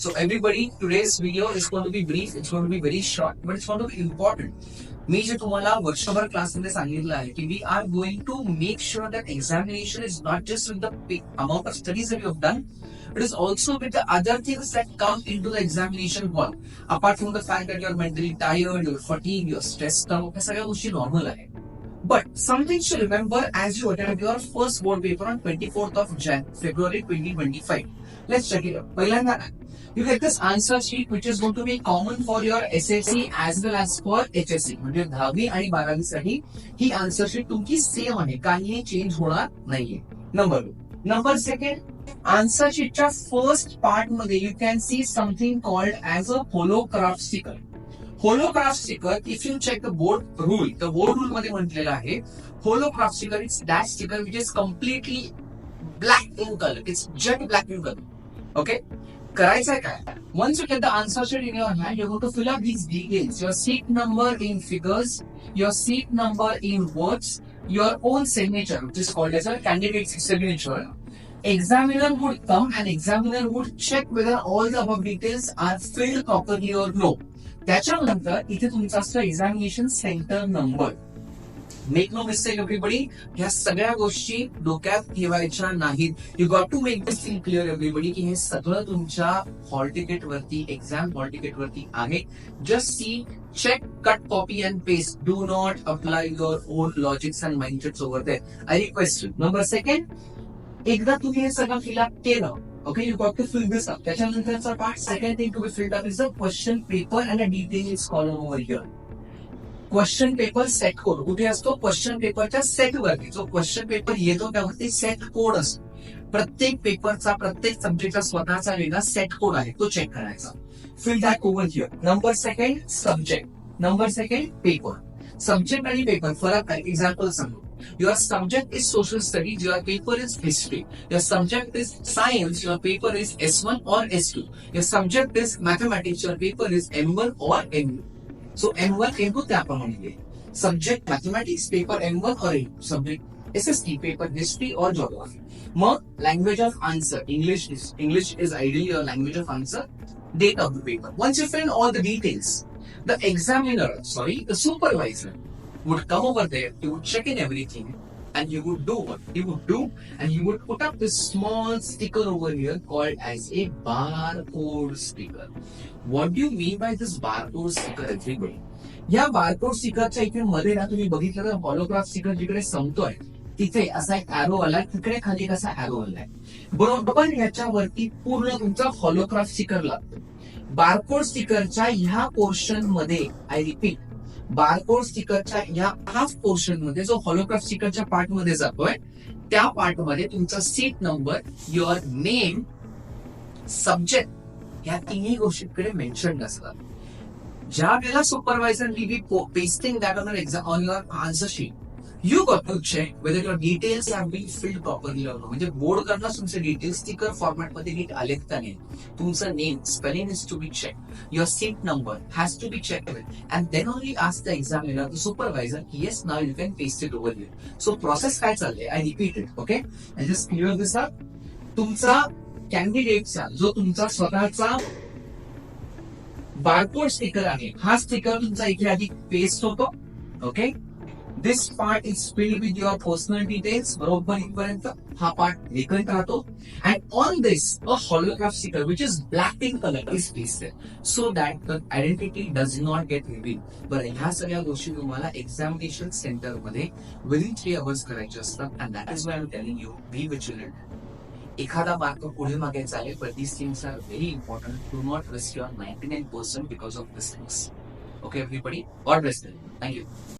So everybody, today's video is going to be brief. It's going to be very short, but it's going to be important. मी जे तुम्हाला वर्षभर क्लासमध्ये सांगितलं आहे की we are going to make sure that examination is not just with the amount of studies you have done, it is also with the other things that come into the examination hall. Apart from the fact that you're mentally tired, you're fatigued, you're stressed out, ह्या सगळ्या गोष्टी normal आहे. But something to remember as you attend your first board paper on 24th of February 2025. Let's check it out. पहिल्यांदा you get this answer sheet which is going to be common for your SSC as well as for HSC. म्हणजे 10वी आणि 12वी साठी ही answer sheet तुमची same आहे, काहीही चेंज होणार नाहीये. नंबर सेकंड, आन्सर शीटच्या फर्स्ट पार्ट मध्ये you can see something called as a holograph sticker. Holograph sticker, if you check the board rule मध्ये म्हटलेलं आहे holograph sticker it's that sticker which is completely black in colour. It's jet black in colour. Okay, करायचंय काय? Once you get the answer sheet in your hand, you're going to fill up these details. Your seat number in figures, your seat number in words, your own signature, which is called as a candidate's signature. Examiner would come and examiner would check whether all the above details are filled properly or no. त्याच्यानंतर इथे तुमचा असतो examination centre number. Make no mistake everybody, ह्या सगळ्या गोष्टी डोक्यात ठेवायच्या नाहीत. You got to make this thing clear everybody की हे सगळं तुमच्या हॉल तिकीट वरती, एक्झाम हॉल तिकीट वरती आहे. Just see, check, cut, copy and paste. Do not apply your own logics and mindsets over there. I request you. Number second, एकदा तुम्ही हे सगळं फिलअप केलं, okay, you got to fill this up. त्याच्यानंतरचा part, second thing to be filled up is the question paper and a details column over here. Question paper set code कुठे असतो? Question पेपरच्या set वरती. जो question paper येतो त्यावरती set code असतो. प्रत्येक पेपरचा, प्रत्येक सब्जेक्टचा स्वतःचा वेगळा सेट कोड आहे, तो चेक करायचा. Fill that over here. Number second, subject. Number second, paper. Subject आणि पेपर फरक आहे. एक्झाम्पल सांगतो. Your subject is social studies, your paper is history. Your subject is science, your paper is S1 or S2. Your subject is mathematics, your paper is M1 or M2. So M1, M2 त्याप्रमाणे घे. Subject mathematics, paper M1 or M2. Subject SST, paper history or geography. Mug language of answer, English is ideally your language of answer. Date of the paper. Once you fill in all the details, the supervisor would come over there, he would check in everything, and he would do what he would do, and he would put up this small sticker over here called as a barcode sticker. What do you mean by this barcode sticker, everybody? या barcode स्टिकरच्या इथे मध्ये ना तुम्ही बघितलं तर हॉलोग्राफ sticker जिकडे संपतोय तिथे असा एक ॲरो आलाय, तिकडे खाली कसा ॲरो आलाय, बरोबर ह्याच्यावरती पूर्ण तुमचा हॉलोग्राफ स्टिकर लागतो. बारकोड स्टिकरच्या ह्या पोर्शन मध्ये, आय रिपीट, बारकोड स्टिकरच्या ह्या हाफ पोर्शन मध्ये जो हॉलोग्राफ स्टिकरच्या पार्ट मध्ये जातोय त्या पार्ट मध्ये तुमचा seat number, your name, subject या तिन्ही गोष्टींकडे मेन्शन असतात. ज्या वेळेला supervisor will be pasting that on on your answer sheet, you got to check whether your details have been filled properly or no. म्हणजे बोर्ड करणं तुमचे डिटेल्स स्टिकर फॉर्मॅट मध्ये नीट आलेत का नाही, तुमचं name, spelling is to be check, your seat number has to be check and then only ask the examiner, the supervisor, yes now you can paste it over here. So process काय चाललंय, I repeat it. Okay, I just clear this up. तुमचा कॅन्डिडेटचा जो तुमचा स्वतःचा barcode sticker आहे, हा sticker तुमचा इथे आधी पेस्ट होतो. Okay, this part is filled with your personal details. बरोबर इथपर्यंत हा पार्ट वेगळत राहतो. And on this a holograph sticker which is black in colour is pasted so that the identity does not get reveal. बरं, ह्या सगळ्या गोष्टी तुम्हाला एक्झामिनेशन सेंटर मध्ये विदिन 3 hours करायच्या असतात. And that is why I am telling you, be vigilant. एखादा mark पुढे मागे चालेल, but these things are very important. Do not risk your 99% because of these things. Okay, everybody? God bless them. Thank you.